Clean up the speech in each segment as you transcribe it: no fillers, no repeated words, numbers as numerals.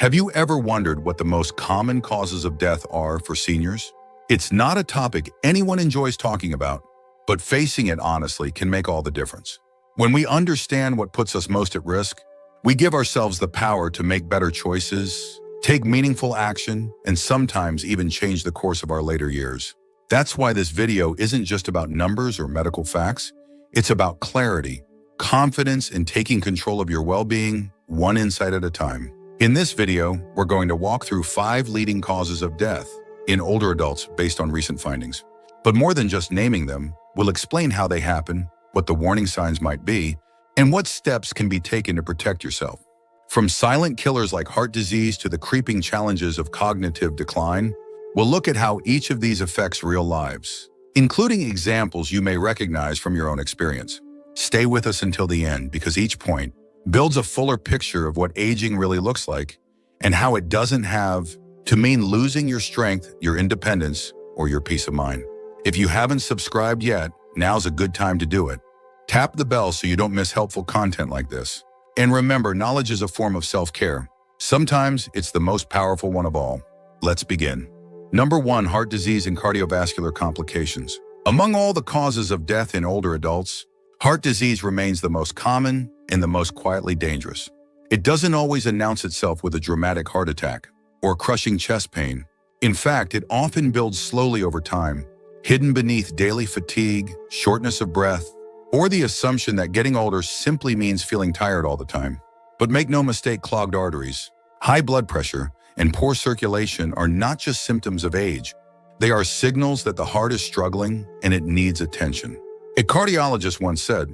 Have you ever wondered what the most common causes of death are for seniors? It's not a topic anyone enjoys talking about, but facing it honestly can make all the difference. When we understand what puts us most at risk, we give ourselves the power to make better choices, take meaningful action, and sometimes even change the course of our later years. That's why this video isn't just about numbers or medical facts. It's about clarity, confidence in taking control of your well-being, one insight at a time. In this video, we're going to walk through 5 leading causes of death in older adults based on recent findings. But more than just naming them, we'll explain how they happen, what the warning signs might be, and what steps can be taken to protect yourself. From silent killers like heart disease to the creeping challenges of cognitive decline, we'll look at how each of these affects real lives, including examples you may recognize from your own experience. Stay with us until the end because each point builds a fuller picture of what aging really looks like and how it doesn't have to mean losing your strength, your independence, or your peace of mind. If you haven't subscribed yet, now's a good time to do it. Tap the bell so you don't miss helpful content like this. And remember, knowledge is a form of self-care. Sometimes it's the most powerful one of all. Let's begin. Number 1, heart disease and cardiovascular complications. Among all the causes of death in older adults, heart disease remains the most common and the most quietly dangerous. It doesn't always announce itself with a dramatic heart attack or crushing chest pain. In fact, it often builds slowly over time, hidden beneath daily fatigue, shortness of breath, or the assumption that getting older simply means feeling tired all the time. But make no mistake, clogged arteries, high blood pressure, and poor circulation are not just symptoms of age. They are signals that the heart is struggling and it needs attention. A cardiologist once said,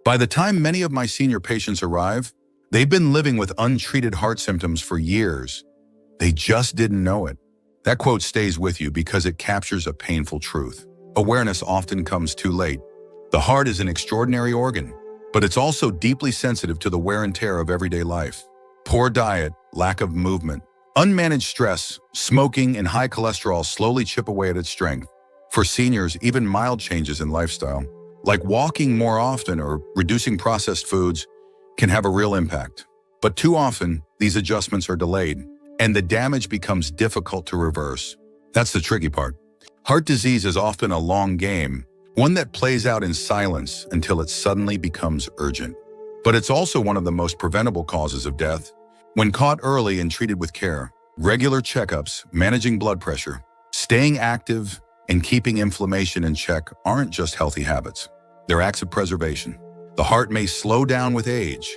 "By the time many of my senior patients arrive, they've been living with untreated heart symptoms for years. They just didn't know it." That quote stays with you because it captures a painful truth. Awareness often comes too late. The heart is an extraordinary organ, but it's also deeply sensitive to the wear and tear of everyday life. Poor diet, lack of movement, unmanaged stress, smoking, and high cholesterol slowly chip away at its strength. For seniors, even mild changes in lifestyle, like walking more often or reducing processed foods, can have a real impact. But too often, these adjustments are delayed, and the damage becomes difficult to reverse. That's the tricky part. Heart disease is often a long game, one that plays out in silence until it suddenly becomes urgent. But it's also one of the most preventable causes of death. When caught early and treated with care, regular checkups, managing blood pressure, staying active, and keeping inflammation in check aren't just healthy habits. They're acts of preservation. The heart may slow down with age,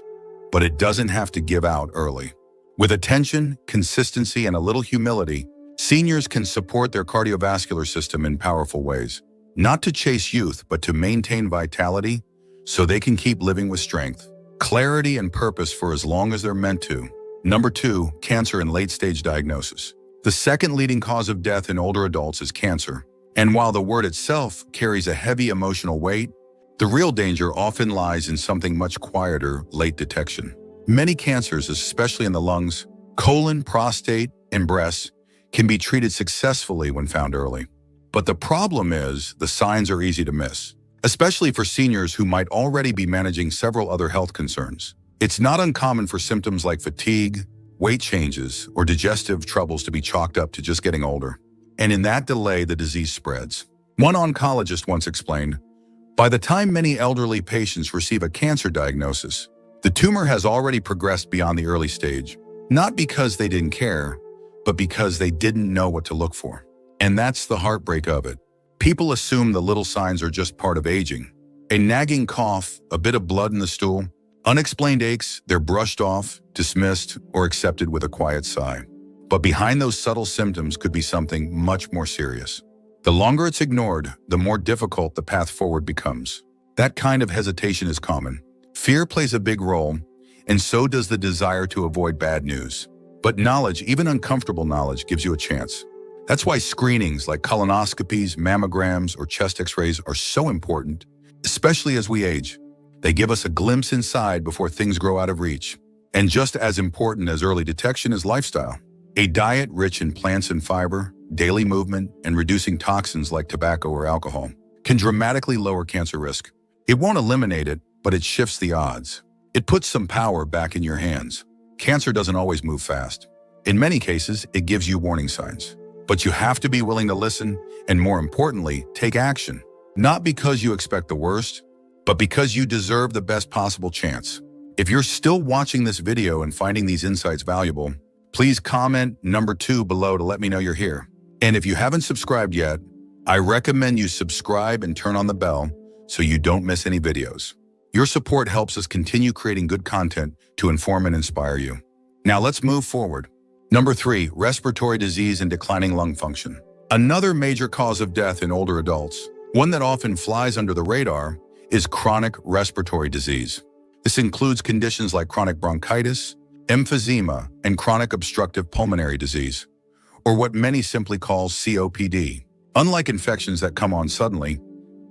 but it doesn't have to give out early. With attention, consistency, and a little humility, seniors can support their cardiovascular system in powerful ways. Not to chase youth, but to maintain vitality so they can keep living with strength, clarity, and purpose for as long as they're meant to. Number 2, cancer and late-stage diagnosis. The second leading cause of death in older adults is cancer. And while the word itself carries a heavy emotional weight, the real danger often lies in something much quieter: late detection. Many cancers, especially in the lungs, colon, prostate, and breast, can be treated successfully when found early. But the problem is the signs are easy to miss, especially for seniors who might already be managing several other health concerns. It's not uncommon for symptoms like fatigue, weight changes, or digestive troubles to be chalked up to just getting older. And in that delay, the disease spreads. One oncologist once explained, "By the time many elderly patients receive a cancer diagnosis, the tumor has already progressed beyond the early stage, not because they didn't care, but because they didn't know what to look for." And that's the heartbreak of it. People assume the little signs are just part of aging. A nagging cough, a bit of blood in the stool, unexplained aches, they're brushed off, dismissed, or accepted with a quiet sigh. But behind those subtle symptoms could be something much more serious. The longer it's ignored, the more difficult the path forward becomes. That kind of hesitation is common. Fear plays a big role, and so does the desire to avoid bad news. But knowledge, even uncomfortable knowledge, gives you a chance. That's why screenings like colonoscopies, mammograms, or chest x-rays are so important, especially as we age. They give us a glimpse inside before things grow out of reach. And just as important as early detection is lifestyle. A diet rich in plants and fiber, daily movement, and reducing toxins like tobacco or alcohol can dramatically lower cancer risk. It won't eliminate it, but it shifts the odds. It puts some power back in your hands. Cancer doesn't always move fast. In many cases, it gives you warning signs. But you have to be willing to listen and, more importantly, take action. Not because you expect the worst, but because you deserve the best possible chance. If you're still watching this video and finding these insights valuable, please comment number 2 below to let me know you're here. And if you haven't subscribed yet, I recommend you subscribe and turn on the bell so you don't miss any videos. Your support helps us continue creating good content to inform and inspire you. Now let's move forward. Number 3, respiratory disease and declining lung function. Another major cause of death in older adults, one that often flies under the radar, is chronic respiratory disease. This includes conditions like chronic bronchitis, emphysema, and chronic obstructive pulmonary disease, or what many simply call COPD. Unlike infections that come on suddenly,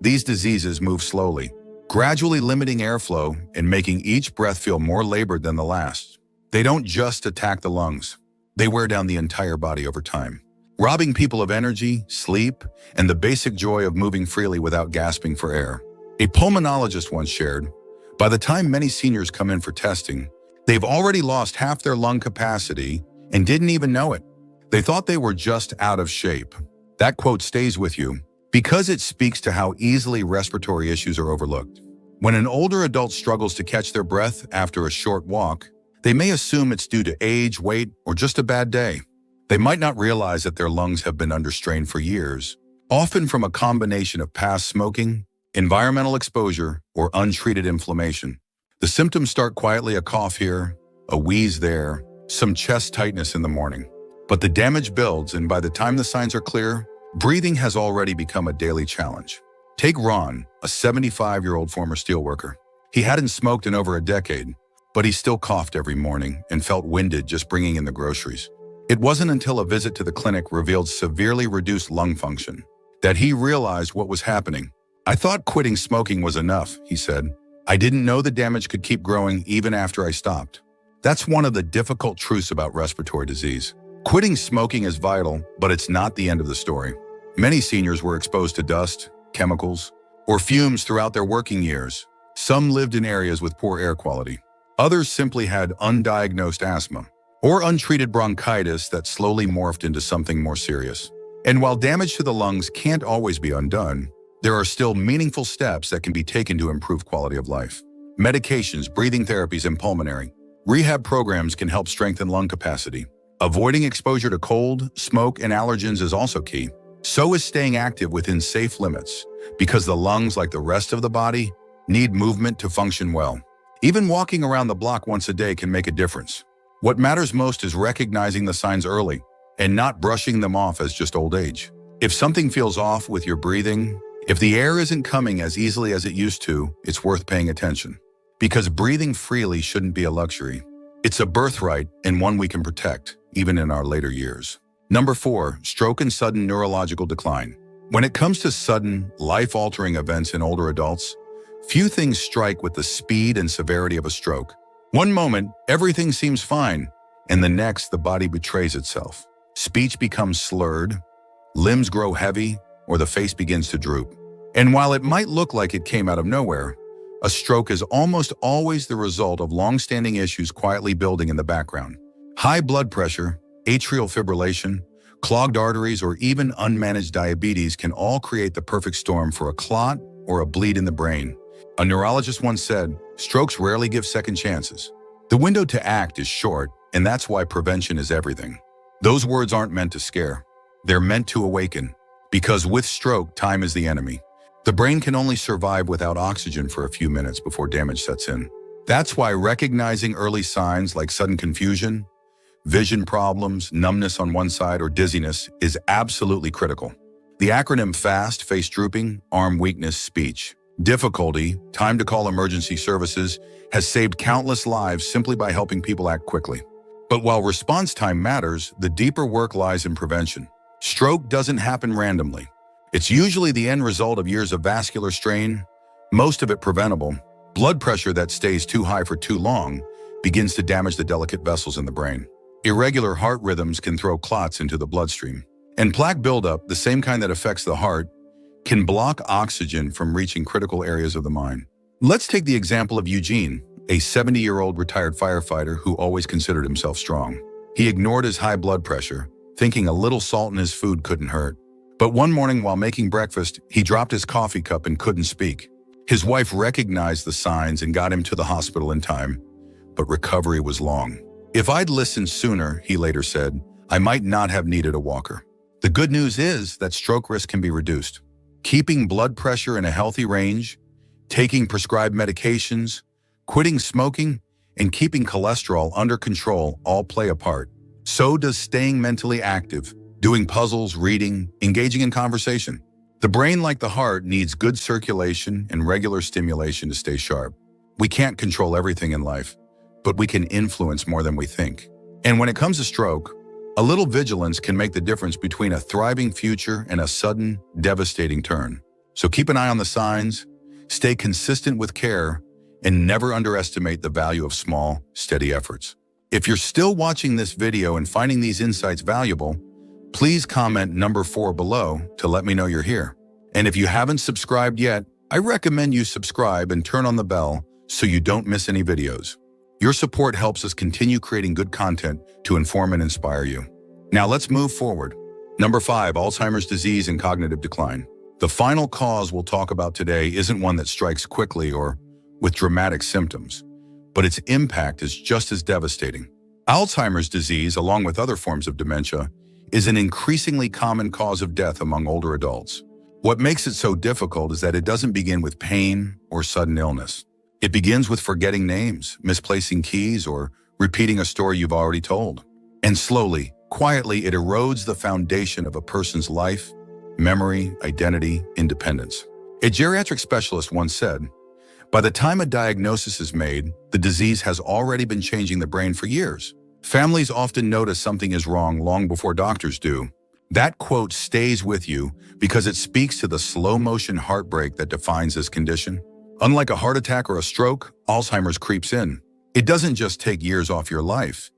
these diseases move slowly, gradually limiting airflow and making each breath feel more labored than the last. They don't just attack the lungs, they wear down the entire body over time, robbing people of energy, sleep, and the basic joy of moving freely without gasping for air. A pulmonologist once shared, by the time many seniors come in for testing, they've already lost half their lung capacity and didn't even know it. They thought they were just out of shape. That quote stays with you because it speaks to how easily respiratory issues are overlooked. When an older adult struggles to catch their breath after a short walk, they may assume it's due to age, weight, or just a bad day. They might not realize that their lungs have been under strain for years, often from a combination of past smoking, environmental exposure, or untreated inflammation. The symptoms start quietly: a cough here, a wheeze there, some chest tightness in the morning. But the damage builds, and by the time the signs are clear, breathing has already become a daily challenge. Take Ron, a 75-year-old former steelworker. He hadn't smoked in over a decade, but he still coughed every morning and felt winded just bringing in the groceries. It wasn't until a visit to the clinic revealed severely reduced lung function that he realized what was happening. "I thought quitting smoking was enough," he said. "I didn't know the damage could keep growing even after I stopped." That's one of the difficult truths about respiratory disease. Quitting smoking is vital, but it's not the end of the story. Many seniors were exposed to dust, chemicals, or fumes throughout their working years. Some lived in areas with poor air quality. Others simply had undiagnosed asthma or untreated bronchitis that slowly morphed into something more serious. And while damage to the lungs can't always be undone, there are still meaningful steps that can be taken to improve quality of life. Medications, breathing therapies, and pulmonary rehab programs can help strengthen lung capacity. Avoiding exposure to cold, smoke, and allergens is also key. So is staying active within safe limits, because the lungs, like the rest of the body, need movement to function well. Even walking around the block once a day can make a difference. What matters most is recognizing the signs early and not brushing them off as just old age. If something feels off with your breathing, if the air isn't coming as easily as it used to, it's worth paying attention. Because breathing freely shouldn't be a luxury. It's a birthright and one we can protect, even in our later years. Number 4, stroke and sudden neurological decline. When it comes to sudden, life-altering events in older adults, few things strike with the speed and severity of a stroke. One moment, everything seems fine, and the next, the body betrays itself. Speech becomes slurred, limbs grow heavy, or the face begins to droop. And while it might look like it came out of nowhere, a stroke is almost always the result of long-standing issues quietly building in the background. High blood pressure, atrial fibrillation, clogged arteries, or even unmanaged diabetes can all create the perfect storm for a clot or a bleed in the brain. A neurologist once said, "Strokes rarely give second chances." The window to act is short, and that's why prevention is everything. Those words aren't meant to scare. They're meant to awaken. Because with stroke, time is the enemy. The brain can only survive without oxygen for a few minutes before damage sets in. That's why recognizing early signs like sudden confusion, vision problems, numbness on one side, or dizziness is absolutely critical. The acronym FAST, face drooping, arm weakness, speech difficulty, time to call emergency services, has saved countless lives simply by helping people act quickly. But while response time matters, the deeper work lies in prevention. Stroke doesn't happen randomly. It's usually the end result of years of vascular strain, most of it preventable. Blood pressure that stays too high for too long begins to damage the delicate vessels in the brain. Irregular heart rhythms can throw clots into the bloodstream. And plaque buildup, the same kind that affects the heart, can block oxygen from reaching critical areas of the mind. Let's take the example of Eugene, a 70-year-old retired firefighter who always considered himself strong. He ignored his high blood pressure, thinking a little salt in his food couldn't hurt. But one morning while making breakfast, he dropped his coffee cup and couldn't speak. His wife recognized the signs and got him to the hospital in time, but recovery was long. "If I'd listened sooner," he later said, "I might not have needed a walker." The good news is that stroke risk can be reduced. Keeping blood pressure in a healthy range, taking prescribed medications, quitting smoking, and keeping cholesterol under control all play a part. So does staying mentally active, doing puzzles, reading, engaging in conversation. The brain, like the heart, needs good circulation and regular stimulation to stay sharp. We can't control everything in life, but we can influence more than we think. And when it comes to stroke, a little vigilance can make the difference between a thriving future and a sudden, devastating turn. So keep an eye on the signs, stay consistent with care, and never underestimate the value of small, steady efforts. If you're still watching this video and finding these insights valuable, please comment number 4 below to let me know you're here. And if you haven't subscribed yet, I recommend you subscribe and turn on the bell so you don't miss any videos. Your support helps us continue creating good content to inform and inspire you. Now let's move forward. Number 5, Alzheimer's disease and cognitive decline. The final cause we'll talk about today isn't one that strikes quickly or with dramatic symptoms, but its impact is just as devastating. Alzheimer's disease, along with other forms of dementia, is an increasingly common cause of death among older adults. What makes it so difficult is that it doesn't begin with pain or sudden illness. It begins with forgetting names, misplacing keys, or repeating a story you've already told. And slowly, quietly, it erodes the foundation of a person's life, memory, identity, independence. A geriatric specialist once said, "By the time a diagnosis is made, the disease has already been changing the brain for years." Families often notice something is wrong long before doctors do. That quote stays with you because it speaks to the slow-motion heartbreak that defines this condition. Unlike a heart attack or a stroke, Alzheimer's creeps in. It doesn't just take years off your life.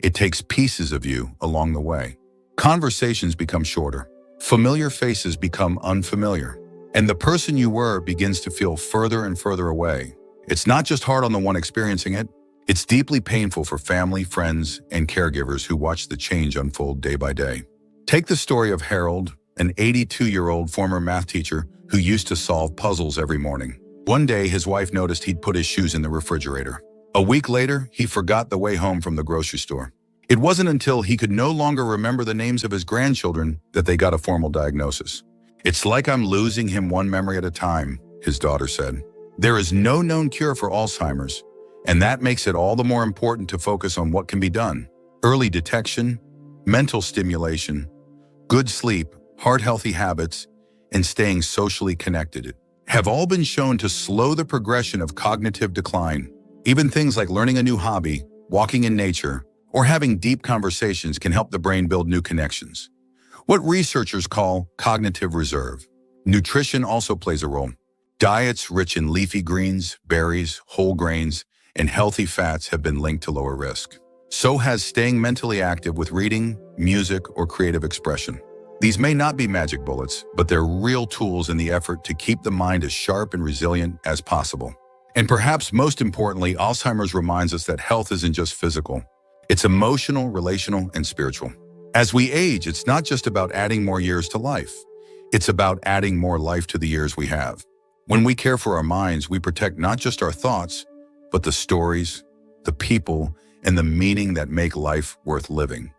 It takes pieces of you along the way. Conversations become shorter. Familiar faces become unfamiliar. And the person you were begins to feel further and further away. It's not just hard on the one experiencing it. It's deeply painful for family, friends, and caregivers who watch the change unfold day by day. Take the story of Harold, an 82-year-old former math teacher who used to solve puzzles every morning. One day, his wife noticed he'd put his shoes in the refrigerator. A week later, he forgot the way home from the grocery store. It wasn't until he could no longer remember the names of his grandchildren that they got a formal diagnosis. "It's like I'm losing him one memory at a time," his daughter said. There is no known cure for Alzheimer's, and that makes it all the more important to focus on what can be done. Early detection, mental stimulation, good sleep, heart-healthy habits, and staying socially connected have all been shown to slow the progression of cognitive decline. Even things like learning a new hobby, walking in nature, or having deep conversations can help the brain build new connections. What researchers call cognitive reserve. Nutrition also plays a role. Diets rich in leafy greens, berries, whole grains, and healthy fats have been linked to lower risk. So has staying mentally active with reading, music, or creative expression. These may not be magic bullets, but they're real tools in the effort to keep the mind as sharp and resilient as possible. And perhaps most importantly, Alzheimer's reminds us that health isn't just physical. It's emotional, relational, and spiritual. As we age, it's not just about adding more years to life. It's about adding more life to the years we have. When we care for our minds, we protect not just our thoughts, but the stories, the people, and the meaning that make life worth living.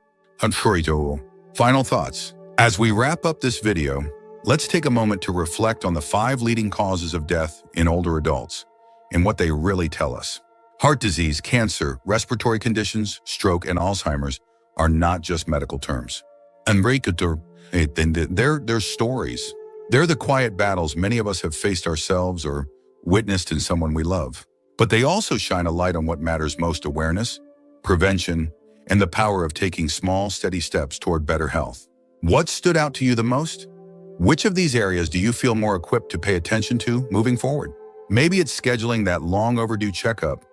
Final thoughts. As we wrap up this video, let's take a moment to reflect on the 5 leading causes of death in older adults and what they really tell us. Heart disease, cancer, respiratory conditions, stroke, and Alzheimer's are not just medical terms. They're stories. They're the quiet battles many of us have faced ourselves or witnessed in someone we love. But they also shine a light on what matters most: awareness, prevention, and the power of taking small, steady steps toward better health. What stood out to you the most? Which of these areas do you feel more equipped to pay attention to moving forward? Maybe it's scheduling that long overdue checkup,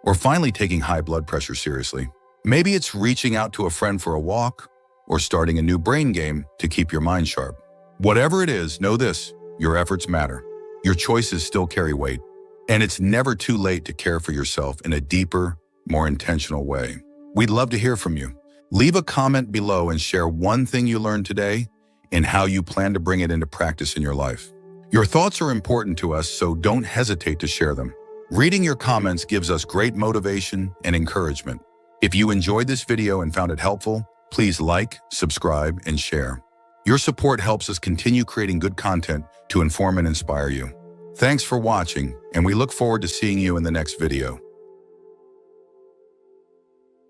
or finally taking high blood pressure seriously. Maybe it's reaching out to a friend for a walk, or starting a new brain game to keep your mind sharp. Whatever it is, know this: your efforts matter. Your choices still carry weight. And it's never too late to care for yourself in a deeper, more intentional way. We'd love to hear from you. Leave a comment below and share one thing you learned today and how you plan to bring it into practice in your life. Your thoughts are important to us, so don't hesitate to share them. Reading your comments gives us great motivation and encouragement. If you enjoyed this video and found it helpful, please like, subscribe, and share. Your support helps us continue creating good content to inform and inspire you. Thanks for watching, and we look forward to seeing you in the next video.